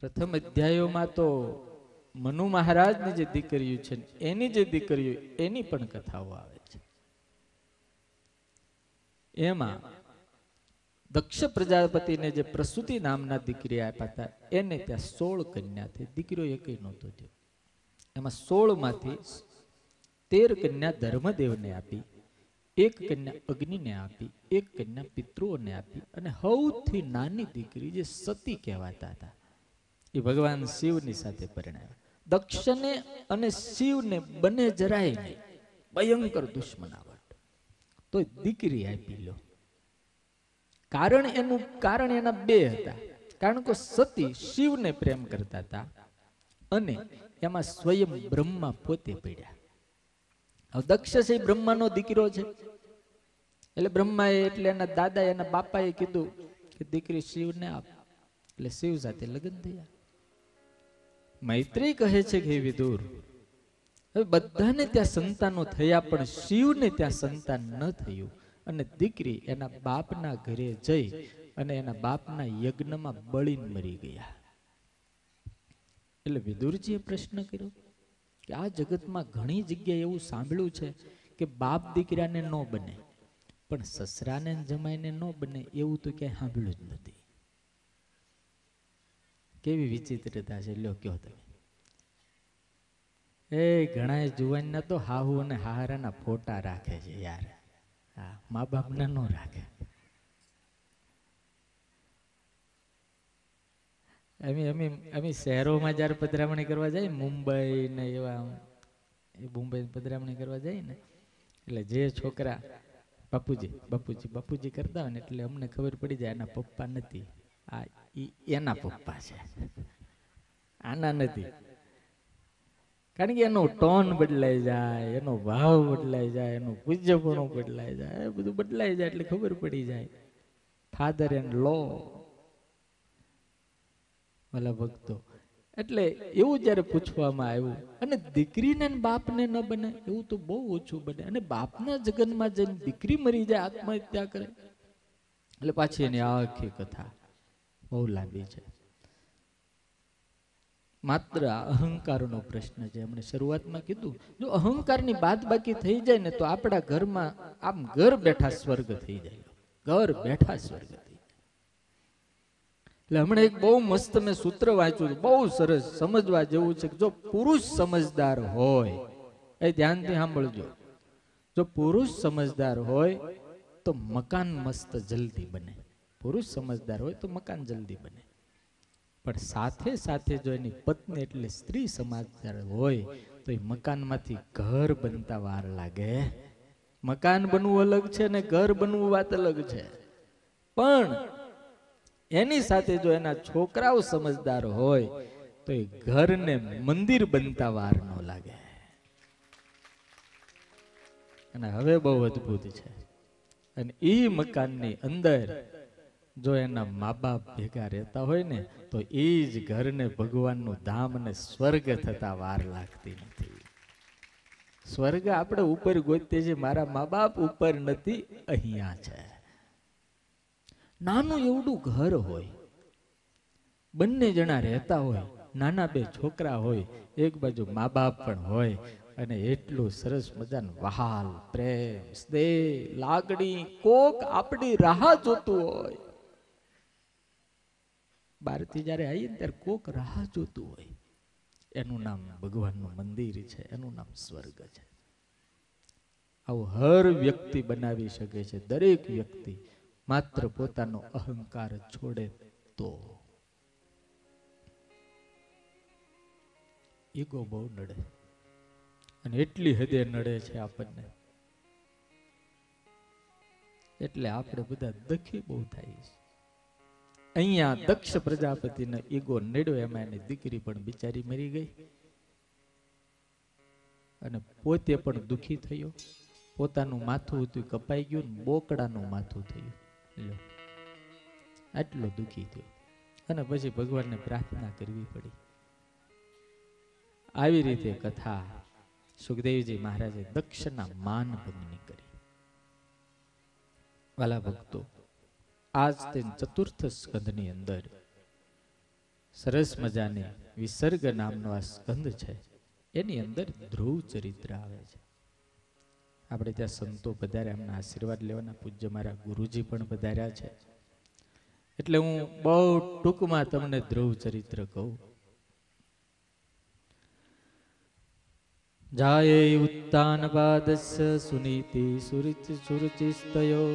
પ્રથમ અધ્યાયોમાં તો મનુ મહારાજની જે દીકરીઓ છે એની જે દીકરીઓ એની પણ કથાઓ આવે છે. એમાં દક્ષ પ્રજાપતિને જે પ્રસૂતિ નામના દીકરી આપ્યા હતા એને ત્યાં 16 કન્યા થઈ. દીકરીઓ એકય નહોતો થયો. એમાં 16 માંથી 13 કન્યા ધર્મદેવને આપી, એક કન્યા અગ્નિને આપી, એક કન્યા પિતૃઓને આપી અને સૌથી નાની દીકરી જે સતી કહેવાતા હતા એ ભગવાન શિવની સાથે પરણાવ્યા. દક્ષને અને શિવને બંને જરાય નહીં, ભયંકર દુશ્મનાવટ, તો દીકરી આપી લો. કારણ એના બે હતા. કારણ કે સતી શિવને પ્રેમ કરતા હતા અને એમાં સ્વયં બ્રહ્મા પોતે પડ્યા. હવે દક્ષ છે બ્રહ્માનો દીકરો છે એટલે બ્રહ્માએ એટલે એના દાદા એના બાપાએ કીધું કે દીકરી શિવને આપ. એટલે શિવ સાથે લગ્ન થયા. મૈત્રી કહે છે કે વિદુર, હવે બધાને ત્યાં સંતાનો થયા પણ શિવને ત્યાં સંતાન ન થયું અને દીકરી એના બાપના ઘરે જઈ અને એના બાપના યજ્ઞમાં બળીને મરી ગયા. એટલે વિદુરજીએ પ્રશ્ન કર્યો કે આ જગતમાં ઘણી જગ્યાએ એવું સાંભળ્યું છે કે બાપ દીકરાને ન બને પણ સસરાને જમાઈને ન બને, એવું તો ક્યાંય સાંભળ્યું જ નથી. કેવી વિચિત્રતા છે, લ્યો કયો તમે. એ ઘણા જુવાનના તો હાહુ અને હાહરાના ફોટા રાખે છે યાર. હા, મા બાપના ન રાખે. અમે શહેરોમાં જયારે પધરામણી કરવા જાય, મુંબઈ ને એવા મુંબઈ પધરામણી કરવા જાય ને, એટલે જે છોકરા બાપુજી બાપુજી બાપુજી કરતા હોય ને એટલે અમને ખબર પડી જાય એના પપ્પા નથી, આ એના પપ્પા છે, આના નથી. કારણ કે એનો ટોન બદલાઈ જાય, એનો ભાવ બદલાઈ જાય, એનું પૂજ્યપણું બદલાઈ જાય, એ બધું બદલાઈ જાય એટલે ખબર પડી જાય. ફાધર એન્ડ લો વાલા ભક્તો. એટલે એવું જયારે પૂછવામાં આવ્યું અને દીકરીને બાપને ન બને એવું તો બહુ ઓછું બને, અને બાપના જગનમાં જઈને દીકરી મરી જાય, આત્મહત્યા કરે, એટલે પાછી એની આખી કથા બહુ લાંબી છે. માત્ર અહંકારનો પ્રશ્ન છે. એમણે શરૂઆતમાં કીધું, જો અહંકારની બાદ બાકી થઈ જાય ને તો આપણા ઘરમાં આમ ઘર બેઠા સ્વર્ગ થઈ જાય, ઘર બેઠા સ્વર્ગ થઈ જાય. એટલે હમણાં એક બહુ મસ્ત મેં સૂત્ર વાંચ્યું, બહુ સરસ, સમજવા જેવું છે. જો પુરુષ સમજદાર હોય, એ ધ્યાનથી સાંભળજો, જો પુરુષ સમજદાર હોય તો મકાન મસ્ત જલ્દી બને. પુરુષ સમજદાર હોય તો મકાન જલ્દી બને, પણ સાથે સાથે જો એની પત્ની એટલે સ્ત્રી સમજદાર હોય તો એ મકાનમાંથી ઘર બનતા વાર લાગે. મકાન બનવું અલગ છે ને ઘર બનવું વાત અલગ છે, પણ એની સાથે જો એના છોકરાઓ સમજદાર હોય તો એ ઘરને મંદિર બનતા વાર ન લાગે. અને હવે બહુ અદભુત છે. અને એ મકાનની અંદર જો એના મા બાપ ભેગા રહેતા હોય ને તો એ જ ઘરને ભગવાનનું ધામ અને સ્વર્ગ થતા વાર લાગતી નથી. સ્વર્ગ આપણે ઉપર ગોતીએ છીએ, મારા મા બાપ ઉપર નથી, અહીંયા છે. નાનું એવડું ઘર હોય, બંને જણા રહેતા હોય, નાના બે છોકરા હોય, એક બાજુ મા બાપ પણ હોય, અને એટલું સરસ મજાનું વહાલ, પ્રેમ, સ્નેહ, લાગણી, કોક આપણી રાહ જોતું હોય. બહારથી જયારે આવીએ ને ત્યારે કોક રાહ જોતું હોય, એનું નામ ભગવાનનું મંદિર છે, એનું નામ સ્વર્ગ છે. આવું હર વ્યક્તિ બનાવી શકે છે. દરેક વ્યક્તિ માત્ર પોતાનો અહંકાર છોડે તો. ઈગો બહુ નડે, અને એટલી હદે નડે છે આપણને, એટલે આપણે બધા દખી બહુ થાય છે. અહીંયા દક્ષ પ્રજાપતિનો ઈગો નડ્યો, એમાં એની દીકરી પણ બિચારી મરી ગઈ અને પોતે પણ દુખી થયો. પોતાનું માથું હતું કપાઈ ગયું, બોકડાનું માથું થયું. આટલો દુખી થયો અને પછી ભગવાનને પ્રાર્થના કરવી પડી. આવી રીતે કથા સુખદેવજી મહારાજે દક્ષના માન ભંગની કરી. વાલા ભક્તો, આજ તે ચતુર્થ સ્કંધની અંદર સરસ મજાની વિસર્ગ નામનો આ સ્કંદ છે, એની અંદર ધ્રુવ ચરિત્ર આવે છે. આપણે ત્યાં સંતો પધાર્યા, એમના આશીર્વાદ લેવાના. પૂજ્ય મારા ગુરુજી પણ પધાર્યા છે, એટલે હું બહુ ટૂંકમાં તમને ધ્રુવ ચરિત્ર કહું. જાયે ઉત્તાન પાદસ્ય સુનીતિ સુરુચિસ્તયો.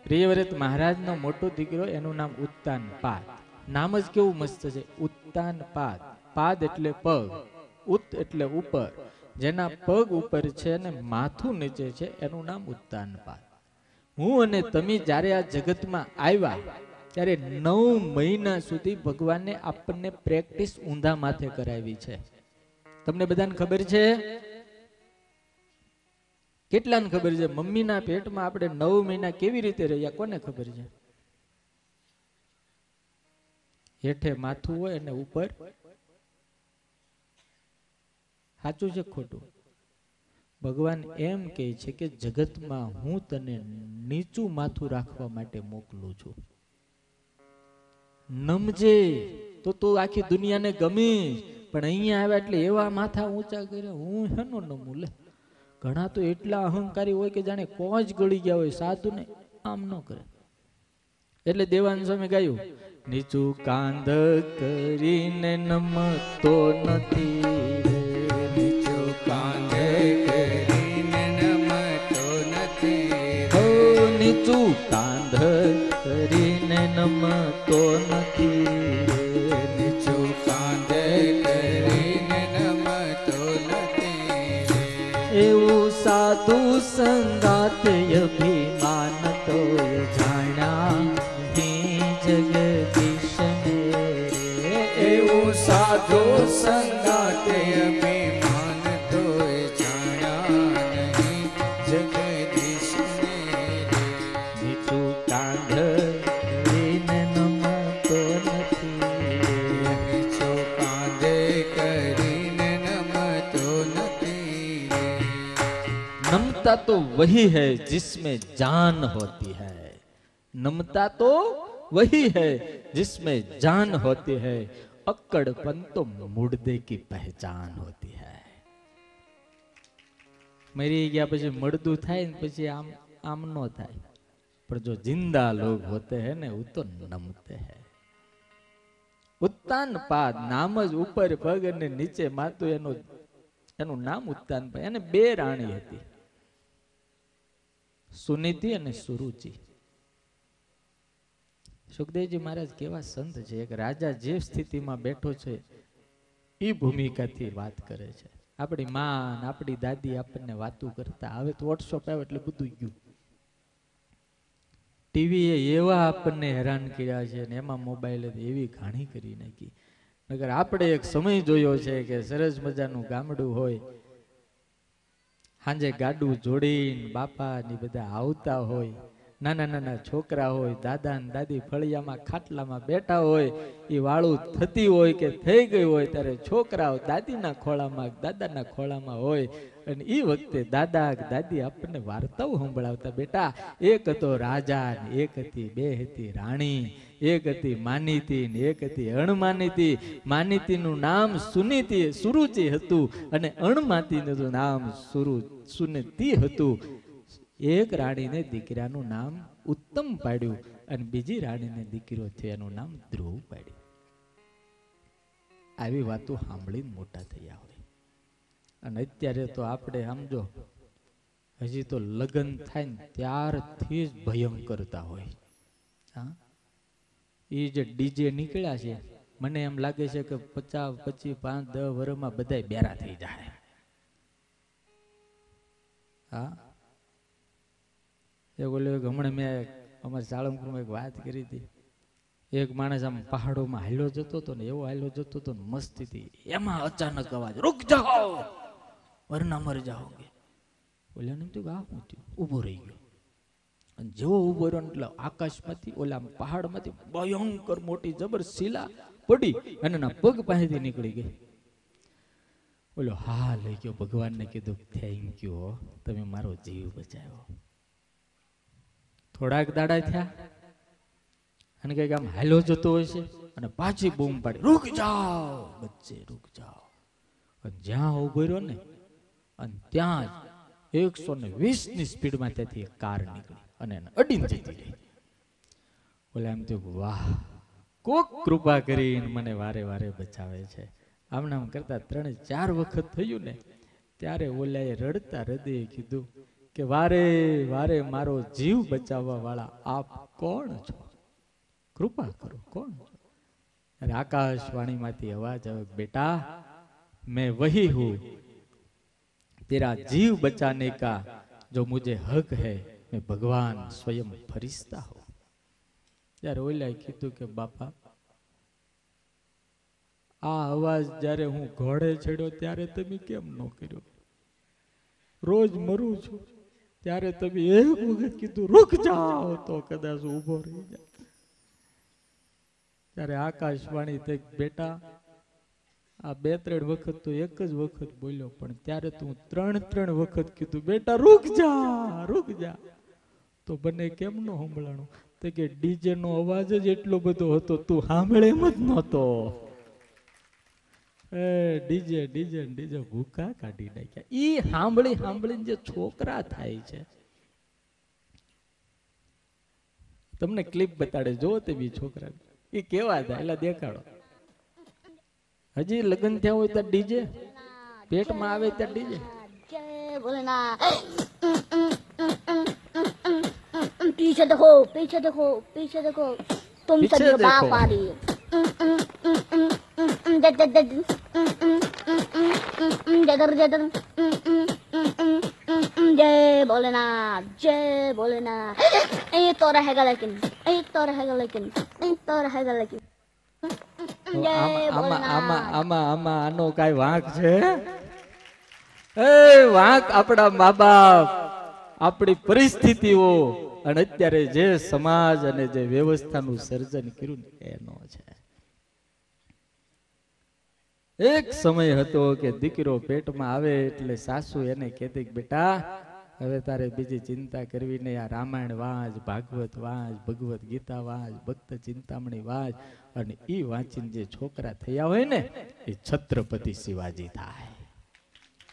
પ્રિયવ્રત મહારાજનો મોટો દીકરો, એનું નામ ઉત્તાન પાદ. નામ જ કેવું મસ્ત છે, ઉત્તાન પાદ. પાદ એટલે પગ, ઉત એટલે ઉપર. જેના પગ ઉપર છે અને માથું નીચે છે, એનું નામ ઉત્તાન પાદ. હું અને તમે જ્યારે આ જગતમાં આવ્યા ત્યારે 9 મહિના સુધી ભગવાને આપણને પ્રેક્ટિસ ઊંધા માથે કરાવી છે. તમને બધાને ખબર છે? કેટલાને ખબર છે? મમ્મીના પેટમાં આપણે 9 મહિના કેવી રીતે રહ્યા, કોને ખબર છે? હેઠે માથું હોય અને ઉપર, સાચું છે ખોટું? ભગવાન એમ કહે છે કે જગતમાં હું તને નીચું માથું રાખવા માટે મોકલું છું. નમજે તો તું આખી દુનિયાને ગમીશ, પણ અહીંયા આવ્યા એટલે એવા માથા ઊંચા કર્યા, હું હેનો નમું લે. ઘણા તો એટલા અહંકારી હોય કે જાણે કોજ ગળી ગયા હોય, સાધુ ને આમ ન કરે. એટલે દેવાનંદ સ્વામી ગાયું, નીચું કાંધ કરીને નમતો નથી, નીચું કાંધ કરીને નમતો નથી, હો નીચું કાંધ કરીને નમતો નથી, નીચું કાંધ કરીને નમતો નથી. એવું સાધુ સંગાત અભિમાન તો જાણ્યા જગદીશ ને, એવું સાધુ સંગાત અભિમાન તો જાણ્યા નહીં જગદીશ ને. નીચું કાંધ કરીને નમતો નથી, નીચું કાંધ કરીને નમતો નથી. नमता तो वही है जिसमें जान होती है, नमता तो वही है जिसमें जान होती है, अक्कड़पन तो मुर्दे की पहचान होती है. मरी गया પછી મરદું થાય ને પછી આમ આમ નો થાય, पर जो जिंदा लोग होते हैं ने वो तो नमते हैं. ઉત્તાન પાદ નામ જ ઉપર પગ અને નીચે માથું, એનું નામ ઉત્તાન પાદ. એને 2 રાણી હતી, સુનીતિ અને સુરુચિ. સુખદેવજી મહારાજ કેવા સંત છે, એક રાજા જે સ્થિતિમાં બેઠો છે એ ભૂમિકાથી વાત કરે છે. આપણી માં આપણી દાદી આપણને વાતો કરતા, હવે તો વોટ્સઅપ આવ્યો એટલે બધું ગયું. ટીવી એવા આપણને હેરાન કર્યા છે ને એમાં મોબાઈલ એવી ઘાણી કરી નાખી. નગર આપણે એક સમય જોયો છે કે સરસ મજાનું ગામડું હોય, સાંજે ગાડું જોડીને બાપા ની બધા આવતા હોય, નાના નાના છોકરા હોય, દાદા ને દાદી ફળિયામાં ખાટલામાં બેઠા હોય, એ વાળું થતી હોય કે થઈ ગઈ હોય ત્યારે છોકરાઓ દાદીના ખોળામાં દાદાના ખોળામાં હોય, અને એ વખતે દાદા દાદી આપણને વાર્તાઓ સંભળાવતા. બેટા, એક હતો રાજા ને એક હતી 2 હતી રાણી, એક હતી માનીતી ને એક હતી અણમાનીતી. માનીતીનું નામ સુરુચિ હતું અને અણમાનીતીનું નામ સુનીતિ હતું. એક રાણીને દીકરાનું નામ ઉત્તમ પાડ્યું અને બીજી રાણીને દીકરો થયો એનું નામ ધ્રુવ પાડ્યું. આવી વાતો સાંભળીને મોટા થયા હોય. અને અત્યારે તો આપણે સમજો, હજી તો લગ્ન થાય ને ત્યારથી જ ભયંકરતા હોય. હા, એ જે ડીજે નીકળ્યા છે, મને એમ લાગે છે કે 50, 25, 5, 10 વર્ષમાં બધા બેરા થઈ જાય. હા, હમણાં મેં અમારી સાળંગપુરમાં એક વાત કરી હતી. એક માણસ આમ પહાડોમાં હાલ્યો જતો હતો ને, એવો હાલ્યો જતો હતો ને મસ્તીથી, એમાં અચાનક અવાજ, રૂક જાઓ વરના મર જાઓગે. ઓલા ને થયું આ શું થયું, ઊભો રહી ગયો. અને જેવો ઊભો રહ્યો એટલે આકાશમાંથી ઓલા પહાડમાંથી ભયંકર મોટી જબર શિલા પડી અને એના પગ પાસેથી નીકળી ગઈ. ઓલો હા લઈ ગયો, ભગવાનને કીધું થેન્ક યુ, તમે મારો જીવ બચાવ્યો. થોડાક દાડા થયા, અને કઈક આમ હાલો જતો હોય છે અને પાછી બૂમ પાડી, રૂક જાઓ બચ્ચે રૂક જાઓ. અને જ્યાં ઉભો રહ્યો ને અને ત્યાં જ 120 સ્પીડમાં ત્યાંથી એક કાર નીકળી અને એને અડીને જતી રહી. ઓલા એમ થયું, વાહ, કોક કૃપા કરીને મને વારે વારે બચાવે છે. આમને આમ કરતા 3-4 વખત થયું ને ત્યારે ઓલાએ રડતા હૃદયે કીધું કે વારે વારે મારો જીવ બચાવવા વાળા આપ કોણ છો? કૃપા કરો, કોણ છો? અરે આકાશવાણીમાંથી અવાજ આવે, બેટા मैं वही हूं, तेरा जीव बचाने का जो मुझे हक है, मैं भगवान स्वयं फरिश्ता हूं. ત્યારે ઓલાએ કીધું કે બાપા, આ અવાજ જ્યારે હું ઘોડે ચડ્યો ત્યારે તમે કેમ ન કર્યો? રોજ મરું છું ત્યારે તમે એક વખત કીધું રૂક જાઓ તો કદાચ ઊભો રહી જાય. ત્યારે આકાશવાણી થઈ, બેટા આ 2-3 વખત તો એક જ વખત બોલ્યો, પણ ત્યારે તું 3 વખત કીધું બેટા રૂક જા, તો બને કેમ ન સંભળાણું? તો કે ડીજે નો અવાજ જ એટલો બધો હતો, તું સાંભળે એમ જ નહોતો. ડીજે ભૂકા કાઢી નાખ્યા. ઈ સાંભળીને જે છોકરા થાય છે, તમને ક્લિપ બતાડે, જો તે બી છોકરા એ કેવા થાય એટલે દેખાડો. હજી લગ્ન થયા હોય ત્યાં ડીજે, પેટમાં આવે ત્યાં ડીજે. पीछे देखो, पीछे देखो, पीछे देखो, तुम सब बाप आ रही है. जय भोलेनाथ, जय भोलेनाथ. ये तो रहेगा लेकिन, ये तो रहेगा लेकिन, ये तो रहेगा लेकिन. આમાં આનો કઈ વાંક છે? એ વાંક આપણા મા બાપ, આપણી પરિસ્થિતિઓ અને અત્યારે જે સમાજ અને જે વ્યવસ્થાનું સર્જન કર્યું ને એનો છે. એક સમય હતો કે દીકરો પેટમાં આવે એટલે સાસુ એને કહેતી કે બેટા હવે તારે બીજી ચિંતા કરવી નહીં, આ રામાયણ વાંચ, ભાગવત વાંચ, ભગવત ગીતા વાંચ, ભક્ત ચિંતામણી વાંચ. અને ઈ વાંચીને જે છોકરા થયા હોય ને એ છત્રપતિ શિવાજી થાય,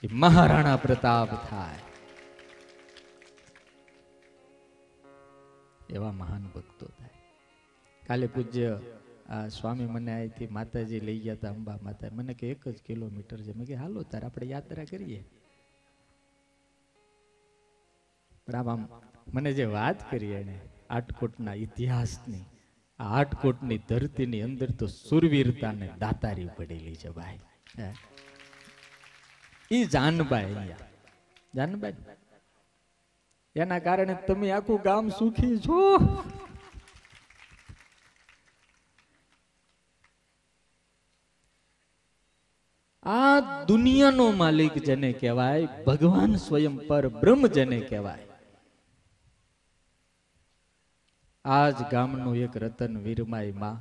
એ મહારાણા પ્રતાપ થાય, એવા મહાન ભક્તો થાય. કાલે પૂજ્ય સ્વામી મને અહીંથી માતાજી લઈ ગયા હતા અંબા માતા. મને કે 1 જ કિલોમીટર છે. મેં કે હાલો તાર આપણે યાત્રા કરીએ. પણ આમ મને જે વાત કરી એને આટકોટના ઇતિહાસની, આ આટકોટની ધરતીની અંદર તો સુરવીરતાને દાતારી પડેલી છે ભાઈ. ઈ જાનબાઈ, અહીંયા જાનબાઈ, એના કારણે તમે આખું ગામ સુખી છો. આ દુનિયાનો માલિક જેને કહેવાય, ભગવાન સ્વયં પર બ્રહ્મ જેને કહેવાય, આજ ગામનું એક રતન વીરમાઈ માં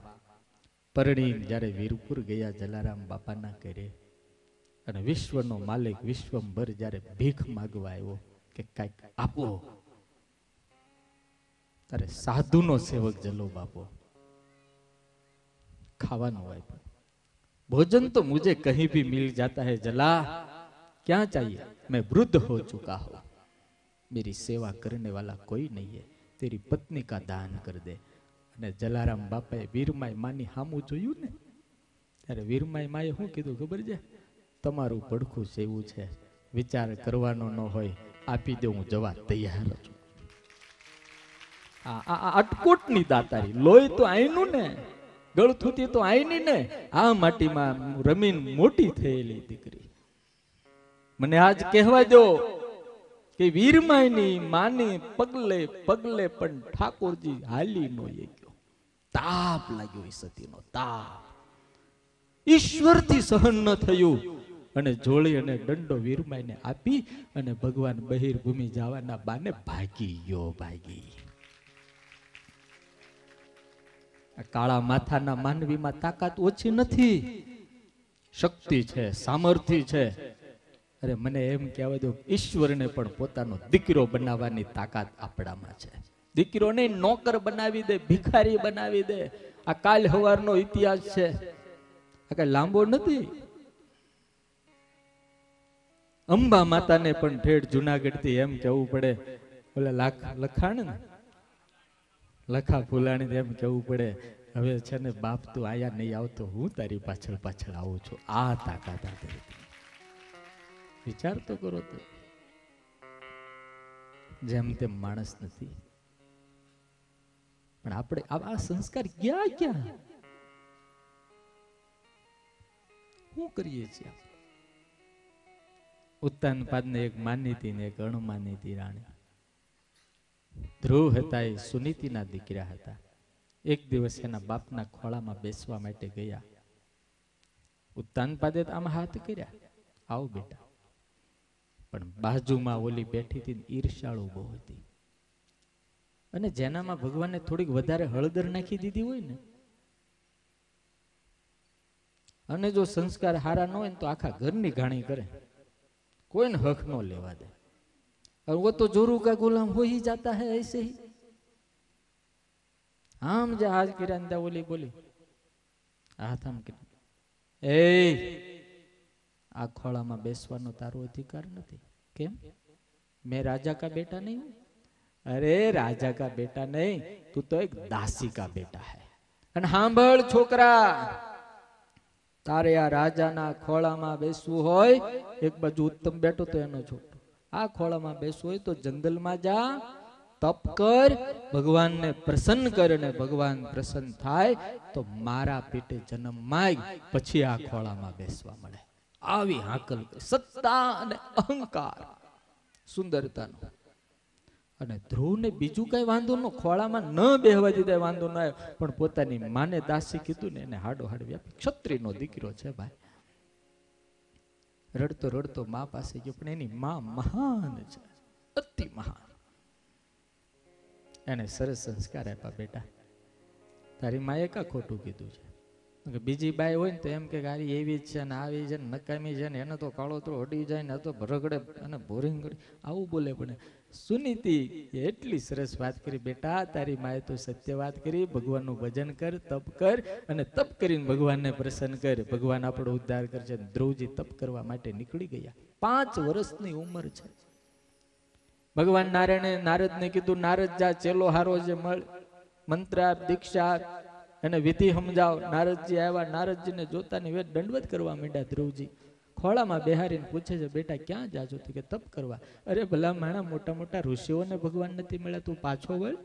પરણીને જ્યારે વીરપુર ગયા જલારામ બાપાના ઘરે, અને વિશ્વનો માલિક વિશ્વંભર જ્યારે ભીખ માગવા આવ્યો કે કઈક આપો, ત્યારે સાધુનો સેવક જલો બાપો ખાવાનું હોય, भोजन तो मुझे कहीं भी मिल जाता है जला, क्या चाहिए, मैं वृद्ध हो चुका हूं, मेरी सेवा करने वाला कोई नहीं है, तेरी पत्नी का दान कर दे. અને જલારામ બાપાએ વીરમાઈ માની સામું જોયું ને ત્યારે વીરમાઈ માએ શું કીધું ખબર છે? તમારું પડખું સેવું છે, વિચાર કરવાનો ન હોય, આપી દે, હું જવા તૈયાર છું. આ અટકોટની દાતારી, લોહી તો આઈનું ને, ગળથુતી તો આઈની ને, આ માટીમાં રમીન મોટી થયેલી દીકરી. મને આજ કહેવા દો કે વીરમાઈની માની પગલે પગલે પણ ઠાકોરજી હાલી નો ગયો. તાપ લાગ્યો એ સતીનો તાપ, ઈશ્વરથી સહન ન થયું અને જોડી અને દંડો વીરમાઈને આપી અને ભગવાન બહિર્ભૂમિ જવાના બાને ભાગી ગયો. કાળા માથાના માનવીમાં તાકાત ઓછી નથી, શક્તિ છે, સામર્થ્ય છે. અરે મને એમ કહેવાય દો, ઈશ્વરને પણ પોતાનો દીકરો બનાવવાની તાકાત આપણામાં છે. દીકરીઓને નોકર બનાવી દે, ભિખારી બનાવી દે. આ કાલ હવારનો ઇતિહાસ છે, આ કઈ લાંબો નથી. અંબા માતાને પણ ઠેઠ જુનાગઢ થી એમ કેવું પડે, ઓલા લખાણ ને લખા ફૂલાણી એમ કેવું પડે, હવે છે ને બાપ તું આયા નહીં આવતો, હું તારી પાછળ પાછળ આવું છું. આ તાકાત આપી. વિચાર તો કરો તો. જેમ તેમ માણસ નથી, પણ આપણે આ સંસ્કાર ગયા ક્યાં? શું કરીએ છીએ? ઉત્તાનપાદ ને એક માનીતી ને એક અણમાનીતી રાણી. ધ્રુવ હતા એ સુનીતિના દીકરા હતા. એક દિવસ એના બાપના ખોળામાં બેસવા માટે ગયા. ઉત્તાનપાદે આમ હાથ કર્યા, આવો બેટા. પણ બાજુમાં ઓલી બેઠી હતી, ઈર્ષાળુ બહુ હતી. અને જેનામાં ભગવાને થોડીક વધારે હળદર નાખી દીધી હોય ને, અને જો સંસ્કાર હારા ન હોય ને તો આખા ઘરની ઘાણી કરે, કોઈને હક ન લેવા દે. और वो तो जोरू का गुलाम हो ही जाता है ऐसे ही. આમ જહાજ કિરાંદા ઓલી બોલી, હાથ આમ કર્યો, એ આ ખોળામાં બેસવાનો તારો અધિકાર નથી. કેમ? मैं राजा का बेटा नहीं हूं. अरे राजा का बेटा नहीं, तू तो एक दासी का बेटा है. અને સાંભળ છોકરા, તારે આ રાજાના ખોળામાં બેસવું હોય, એક બાજુ ઉત્તમ બેઠો તો એનો છોકરો, આ ખોળામાં બેસવું હોય તો જંગલમાં જા, તપ કર, ભગવાનને પ્રસન્ન કર, અને ભગવાન પ્રસન્ન થાય તો મારા પેટે જન્મ માંગ, પછી આ ખોળામાં બેસવા મળે. આવી હાકલ, સત્તા અને અહંકાર, સુંદરતાનો. અને ધ્રુવને બીજું કઈ વાંધો ન, ખોળામાં ન બેહવા દીધા વાંધો ન આવ્યો, પણ પોતાની માને દાસી કીધું ને, એને હાડો હાડ વ્યાપી. ક્ષત્રિયનો દીકરો છે ભાઈ. રડતો રડતો મા પાસે ગયો, પણ એની મા મહાન છે, અતિ મહાન. એને સરસ સંસ્કાર આપ્યા, બેટા તારી માએ કા ખોટું કીધું છે. બીજી બાઈ હોય ને તો એમ કે ગાડી એવી જ છે ને આવી છે ને નકામી છે ને, એને તો કાળો તો હડી જાય ને, તો રગડે અને બોરિંગ કરી, આવું બોલે. પણ સુનીતિ એટલી સરસ વાત કરી, બેટા તારી માએ તો સત્ય વાત કરી, ભગવાનનું ભજન કર, તપ કર, અને તપ કરીને ભગવાનને પ્રસન્ન કર, ભગવાન આપણો ઉદ્ધાર કરશે. ધ્રુવજી તપ કરવા માટે નીકળી ગયા. 5 વર્ષની ઉંમર છે. ભગવાન નારાયણે નારદને કીધું, નારદ જા, ચેલો હારો જે મળ, મંત્ર આપ, દીક્ષા આપ, એને વિધિ સમજાવ. નારદજી આવ્યા, નારદજીને જોતાની વેત દંડવત કરવા માંડ્યા. ધ્રુવજી ખોળામાં બેહારીને પૂછે છે, બેટા ક્યાં જાજો? તો કે તપ કરવા. અરે ભલા માણા, મોટા મોટા ઋષિઓને ભગવાન નથી મળ્યા, તું પાછો વળ.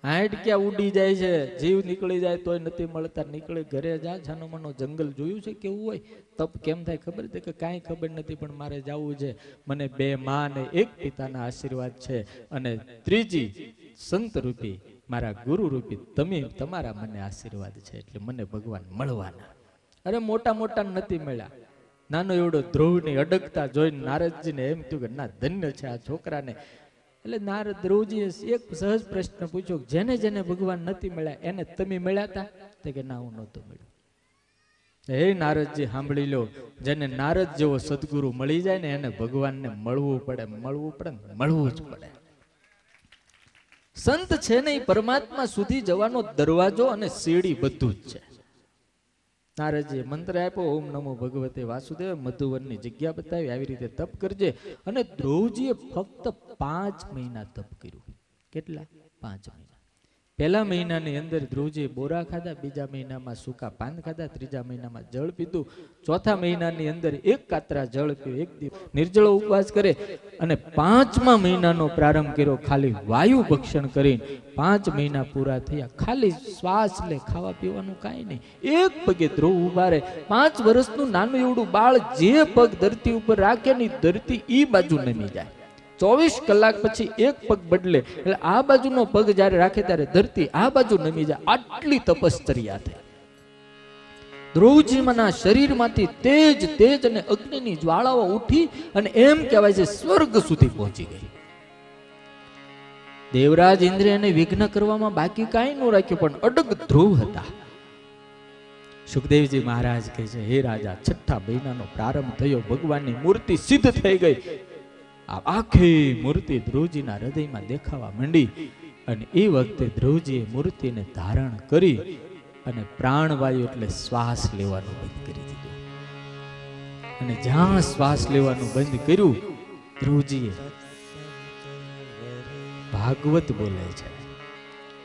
હાઈટ ક્યાં ઉડી જાય છે, જીવ નીકળી જાય તોય નથી મળતા. નીકળી ઘરે જા, જાનો મનો જંગલ જોયું છે કેવું હોય? તપ કેમ થાય ખબર છે કે કાંઈ ખબર નથી, પણ મારે જવું છે. મને 2 માં ને 1 પિતાના આશીર્વાદ છે, અને ત્રીજી સંત રૂપી મારા ગુરુ રૂપી તમે, તમારા મને આશીર્વાદ છે, એટલે મને ભગવાન મળવાના. અરે મોટા મોટા નથી મળ્યા. નાનો એવડો ધ્રુવની અડગતા જોઈને નારદજીને એમ થયું કે ના, ધન્ય છે આ છોકરાને. એટલે નારદ ધ્રુવજીએ એક સહજ પ્રશ્ન પૂછ્યો, જેને જેને ભગવાન નથી મળ્યા એને તમે મળ્યા હતા? તો કે ના, હું નહોતો મળ્યો. હે નારદજી સાંભળી લો, જેને નારદ જેવો સદગુરુ મળી જાય ને, એને ભગવાનને મળવું પડે, મળવું પડે, મળવું જ પડે. સંત છે ને એ પરમાત્મા સુધી જવાનો દરવાજો અને સીડી બધું જ છે. નારદજીએ મંત્ર આપ્યો, ઓમ નમો ભગવતે વાસુદેવ, મધુવનની જગ્યા બતાવી, આવી રીતે તપ કરજે. અને ધ્રુવજીએ ફક્ત 5 મહિના તપ કર્યું. કેટલા? 5 મહિના. પહેલા મહિનાની અંદર ધ્રુવજીએ બોરા ખાધા, બીજા મહિનામાં સૂકા પાન ખાધા, ત્રીજા મહિનામાં જળ પીધું, ચોથા મહિનાની અંદર 1 કાતરા જળ પીવું, 1 દિવસ નિર્જળ ઉપવાસ કરે, અને 5મા મહિનાનો પ્રારંભ કર્યો ખાલી વાયુ ભક્ષણ કરીને. 5 મહિના પૂરા થયા, ખાલી શ્વાસ લે, ખાવા પીવાનું કાંઈ નહીં. એક પગે ધ્રુવ ઉભા રહે. 5 વર્ષનું નાનું એવડું બાળ જે પગ ધરતી ઉપર રાખે ને, ધરતી ઈ બાજુ નમી જાય. 24 કલાક પછી એક પગ બદલે, એટલે આ બાજુનો પગ જ્યારે રાખે ત્યારે ધરતી આ બાજુ નમી જાય. આટલી તપશ્ચર્યા થઈ. ધ્રુવજીના શરીરમાંથી તેજ તેજ અને અગ્નિની જ્વાળાઓ ઉઠી, અને એમ કહેવાય છે સ્વર્ગ સુધી પહોંચી ગઈ. દેવરાજ ઇન્દ્ર એને વિઘ્ન કરવામાં બાકી કાંઈ ન રાખ્યું, પણ અડગ ધ્રુવ હતા. સુખદેવજી મહારાજ કહે છે, હે રાજા, 6ઠા મહિનાનો પ્રારંભ થયો, ભગવાનની મૂર્તિ સિદ્ધ થઈ ગઈ. આ આખી મૂર્તિ ધ્રુવજીના હૃદયમાં દેખાવા માંડી અને એ વખતે ધ્રુવજીએ મૂર્તિને ધારણ કરી અને પ્રાણવાયુ એટલે શ્વાસ લેવાનું બંધ કરી દીધું. અને જ્યાં શ્વાસ લેવાનું બંધ કર્યું, ધ્રુવજીએ ભાગવત બોલે છે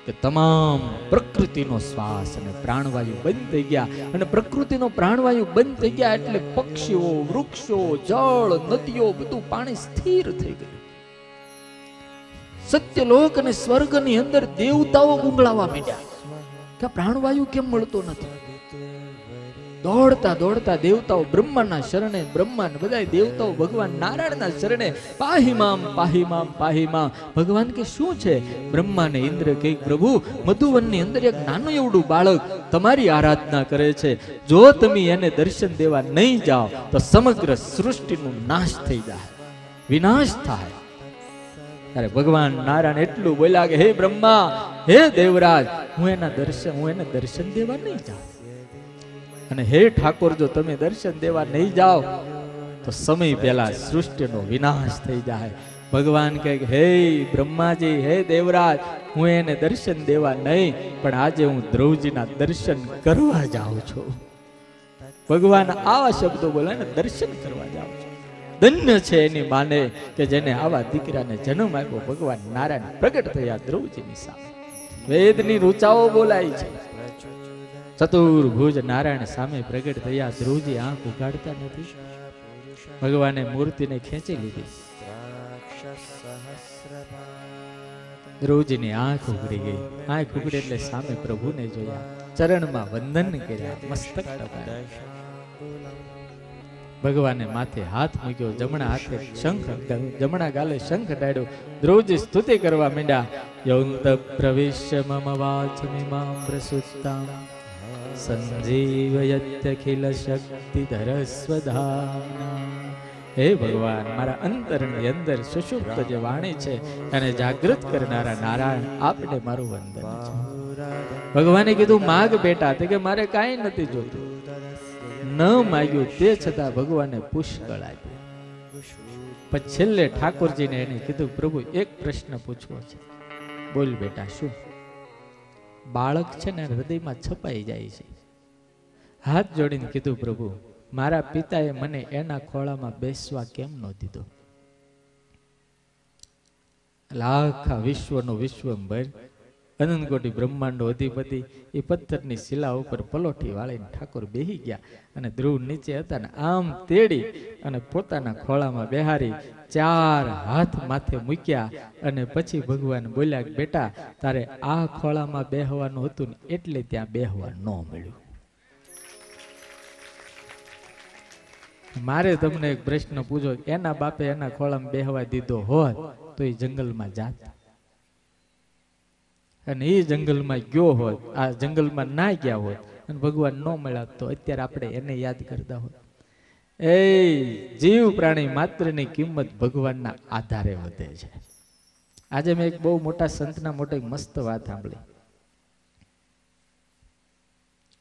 કે તમામ પ્રકૃતિનો શ્વાસ અને પ્રાણવાયુ બંધ થઈ ગયા. અને પ્રકૃતિનો પ્રાણવાયુ બંધ થઈ ગયા એટલે પક્ષીઓ, વૃક્ષો, જળ, નદીઓ, બધું પાણી સ્થિર થઈ ગયું. સત્યલોક અને સ્વર્ગની અંદર દેવતાઓ ગુંગળાવા માંડ્યા કે પ્રાણવાયુ કેમ મળતો નથી. દોડતા દોડતા દેવતાઓ બ્રહ્માના શરણે, બ્રહ્મા બધા દેવતાઓ ભગવાન નારાયણના શરણે, પાહીમામ પાહીમામ પાહીમામ. ભગવાન કે શું છે? બ્રહ્મા ને ઇન્દ્ર કે પ્રભુ, મધુવનની અંદર એક નાનું એવડું બાળક તમારી આરાધના કરે છે, જો તમે એને દર્શન દેવા નહીં જાઓ તો સમગ્ર સૃષ્ટિનો નાશ થઈ જાય, વિનાશ થાય. અરે ભગવાન નારાયણ એટલું બોલ્યા કે હે બ્રહ્મા, હે દેવરાજ, હું એને દર્શન દેવા નહીં જાઉં. અને હે ઠાકોર, જો તમે દર્શન દેવા નહીં જાઓ તો સમય પહેલા સૃષ્ટિનો વિનાશ થઈ જાય. ભગવાન કહે હે બ્રહ્માજી, હે દેવરાજ, હું એને દર્શન દેવા નહીં, પણ આજે હું ધ્રુવજીના દર્શન કરવા જાઉં છું. ભગવાન આવા શબ્દો બોલે ને, દર્શન કરવા જાઉં છું. ધન્ય છે એની માને કે જેને આવા દીકરાને જન્મ આપ્યો. ભગવાન નારાયણ પ્રગટ થયા ધ્રુવજીની સામે. વેદની રૂચાઓ બોલાય છે. ચતુર્ભુજ નારાયણ સામે પ્રગટ થયા. ધ્રુવજી આંખ ઉગાડતા નથી. ભગવાને મૂર્તિને ખેંચી લીધી. ધ્રુવજીની આંખ ઉઘડી ગઈ. આંખ ઉઘડી એટલે સામે પ્રભુને જોયા, ચરણમાં વંદન કર્યા, મસ્તક ટપાયા. ભગવાને માથે હાથ મૂક્યો, જમણા હાથે શંખ, જમણા ગાલે શંખ ડાળ્યો. ધ્રુવજી સ્તુતિ કરવા માંડ્યા. યૌંત પ્રવિશ્ય મમ વાચમિમાં પ્રસુતાં સંજીવયત્યખિલ શક્તિધર સ્વધામ્ના. હે ભગવાન, મારા અંતરની અંદર સુષુપ્ત જે વાણી છે એને જાગૃત કરનારા નારાયણ, આપને મારું વંદન છે. ભગવાને કીધું માગ બેટા, તે કે મારે કાંઈ નથી જોતું. ન માગ્યું તે છતાં ભગવાને પુષ્કળ આપ્યું. પછી છેલ્લે ઠાકોરજીને એને કીધું, પ્રભુ એક પ્રશ્ન પૂછવો છે, બોલ બેટા. શું? બાળક છે ને હૃદયમાં છપાઈ જાય છે. હાથ જોડીને કીધું, પ્રભુ મારા પિતાએ મને એના ખોળામાં બેસવા કેમ ન દીધો? લાખા વિશ્વનો વિશ્વંભર અનંત કોટી બ્રહ્માંડો અધિપતિ એ પથ્થરની શિલા ઉપર પલોઠી વાળીને ઠાકોર બેહી ગયા અને ધ્રુવ નીચે હતા ને આમ તેડી અને પોતાના ખોળામાં બેહારી 4 હાથ માથે મૂક્યા. અને પછી ભગવાન બોલ્યા, બેટા તારે આ ખોળામાં બેહવાનું હતું ને એટલે ત્યાં બેહવા ન મળ્યું. મારે તમને એક પ્રશ્ન પૂછો, એના બાપે એના ખોળામાં બેહવા દીધો હોત તો એ જંગલમાં જાત, અને એ જંગલમાં ગયો હોત, આ જંગલમાં ના ગયા હોત અને ભગવાન ન મળ્યા તો અત્યારે આપણે એને યાદ કરતા હોત. એ જીવ પ્રાણી માત્રની કિંમત ભગવાનના આધારે વધે છે. આજે મેં એક બહુ મોટા સંતના મોટી મસ્ત વાત સાંભળી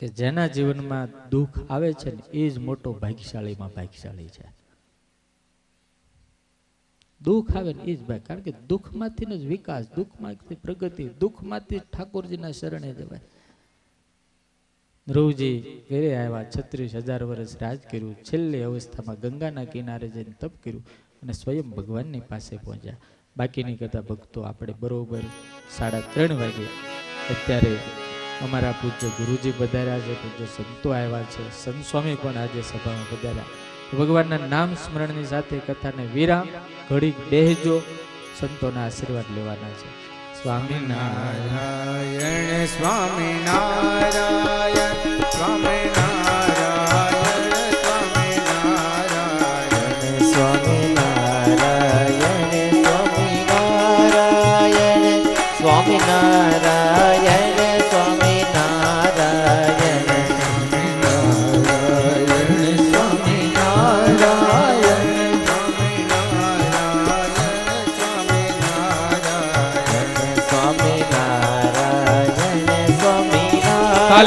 કે જેના જીવનમાં દુઃખ આવે છે ને એ જ મોટો ભાગ્યશાળીમાં ભાગ્યશાળી છે. દુઃખ આવે ને એ જ ભાઈ, કારણ કે દુઃખમાંથી જ વિકાસ, દુઃખમાંથી પ્રગતિ, દુઃખમાંથી ઠાકોરજીના શરણે જવાય. ધ્રુવજી ઘરે આવ્યા, 36,000 વર્ષ રાજ કર્યું. છેલ્લી અવસ્થામાં ગંગાના કિનારે જઈને તપ કર્યું અને સ્વયં ભગવાનની પાસે પહોંચ્યા. બાકીની કથા ભક્તો આપણે બરોબર 3:30 વાગે અત્યારે અમારા પૂજ્ય ગુરુજી પધાર્યા છે, પૂજ્ય સંતો આવ્યા છે, સંત સ્વામી પણ આજે સભામાં પધાર્યા. ભગવાનના નામ સ્મરણની સાથે કથાને વિરામ, ઘડીક બેહજો, સંતોના આશીર્વાદ લેવાના છે. સ્વામિનારાયણ સ્વામિનારાયણ સ્વામિનારાયણ સ્વામિનારાયણ સ્વામિનારાયણ સ્વામિનારાયણ સ્વામિનારાયણ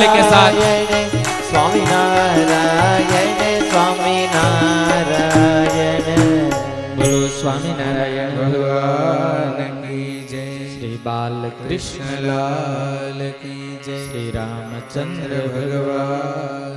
के साथ स्वामिनारायण स्वामिनारायण बोलो स्वामिनारायण. લાલ કી જય. શ્રી રામચંદ્ર ચંદ્ર ભગવાન